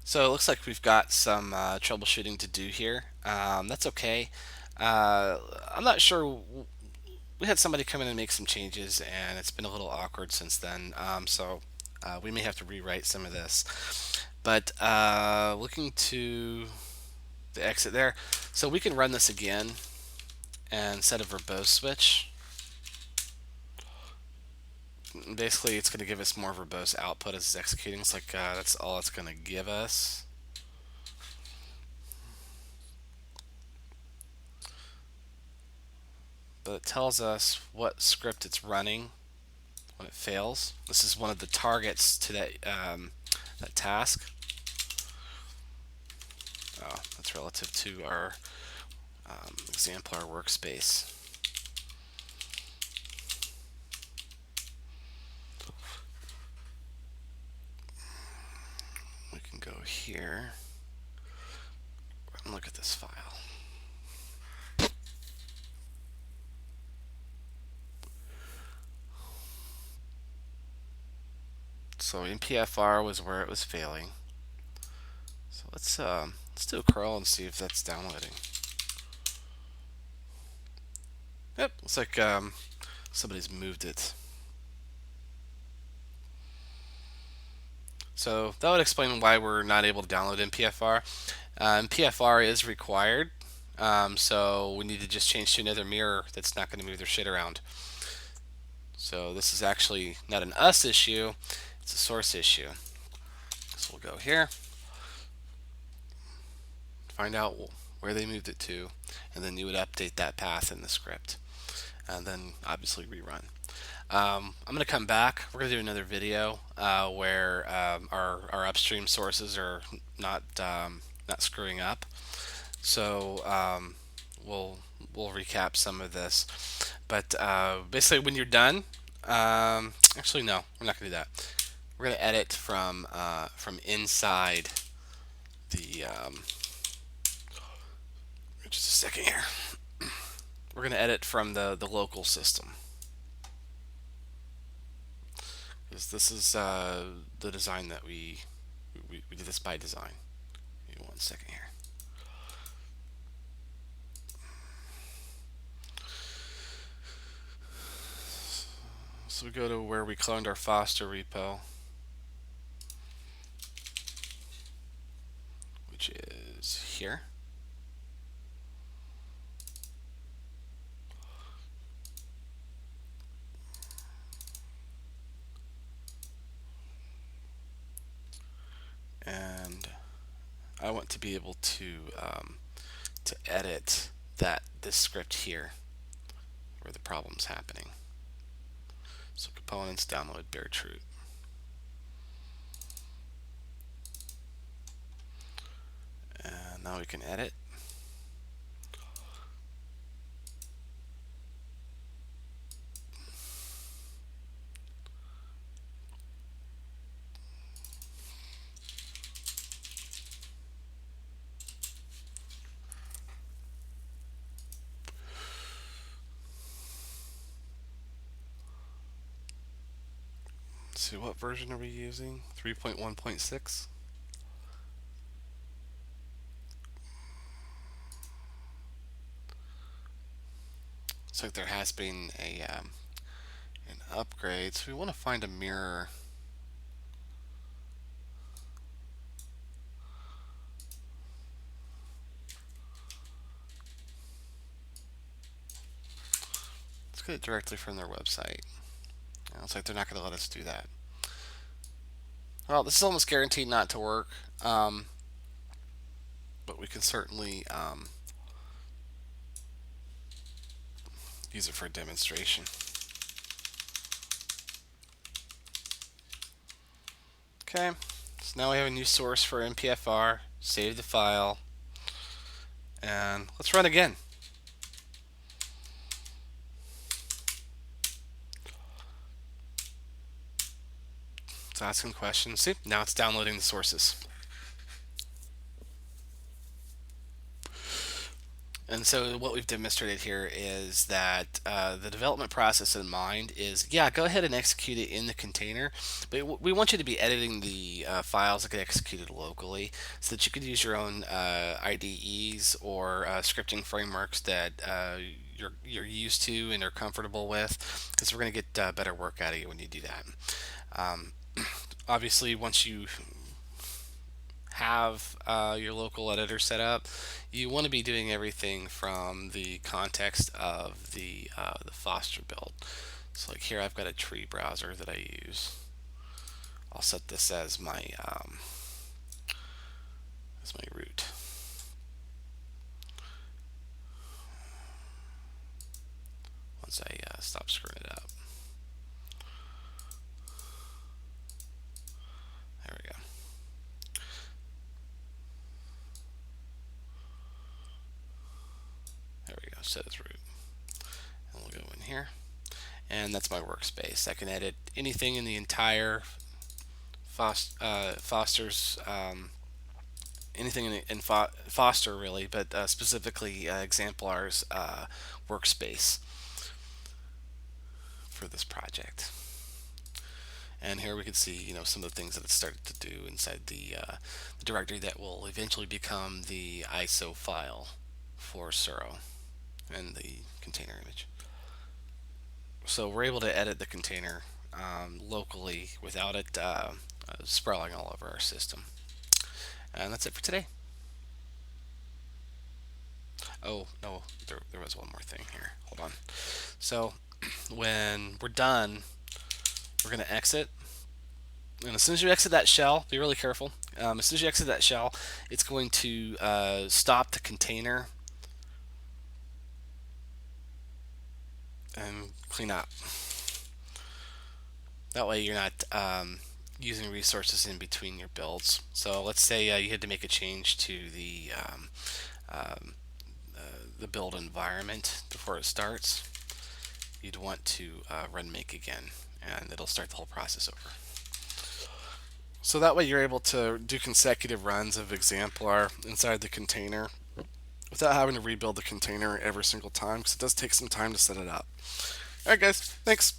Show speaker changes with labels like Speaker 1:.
Speaker 1: So it looks like we've got some troubleshooting to do here. That's okay. I'm not sure. We had somebody come in and make some changes, and it's been a little awkward since then. So we may have to rewrite some of this. But looking to the exit there, so we can run this again and set a verbose switch. Basically, it's going to give us more verbose output as it's executing. It's like that's all it's going to give us. But it tells us what script it's running when it fails. This is one of the targets to that task. Oh, that's relative to our exemplar workspace. We can go here and look at this file. So MPFR was where it was failing. So let's do a curl and see if that's downloading. Yep, looks like somebody's moved it. So that would explain why we're not able to download MPFR. MPFR is required, so we need to just change to another mirror that's not going to move their shit around. So this is actually not an us issue, it's a source issue. So we'll go here, find out where they moved it to, and then you would update that path in the script, and then obviously rerun. I'm going to come back. We're going to do another video where our upstream sources are not screwing up. So we'll recap some of this. But basically, when you're done, actually no, we're not going to do that. We're going to edit from inside the. Just a second here. We're going to edit from the local system. Because this is the design that we did this by design. Give me 1 second here. So we go to where we cloned our Foster repo, which is here. And I want to be able to edit this script here where the problem's happening. So components, download Beartrut. And now we can edit. Let's see, what version are we using? 3.1.6? Looks like there has been an upgrade, so we want to find a mirror. Let's get it directly from their website. Looks like they're not going to let us do that. Well, this is almost guaranteed not to work, but we can certainly use it for a demonstration. Okay, so now we have a new source for MPFR. Save the file, and let's run again. It's asking questions. See, now it's downloading the sources. And so what we've demonstrated here is that the development process in mind is, yeah, go ahead and execute it in the container, but we want you to be editing the files that get executed locally so that you could use your own IDEs or scripting frameworks that you're used to and are comfortable with, because we're going to get better work out of you when you do that. Um, Obviously, once you have your local editor set up, you want to be doing everything from the context of the Foster build. So like here, I've got a tree browser that I use. I'll set this as my root. Once I stop screwing it up, there we go. There we go. Set as root, and we'll go in here, and that's my workspace. I can edit anything in the entire Foster's anything in Foster really, but specifically Exemplar's workspace for this project. And here we can see, some of the things that it started to do inside the directory that will eventually become the ISO file for Suro and the container image. So we're able to edit the container locally without it sprawling all over our system. And that's it for today. Oh, no, there was one more thing here. Hold on. So when we're done, we're going to exit. And as soon as you exit that shell, be really careful. As soon as you exit that shell, it's going to stop the container and clean up. That way you're not using resources in between your builds. So let's say you had to make a change to um, the build environment before it starts. You'd want to run make again, and it'll start the whole process over. So that way you're able to do consecutive runs of Exemplar inside the container without having to rebuild the container every single time, because it does take some time to set it up. Alright guys, thanks.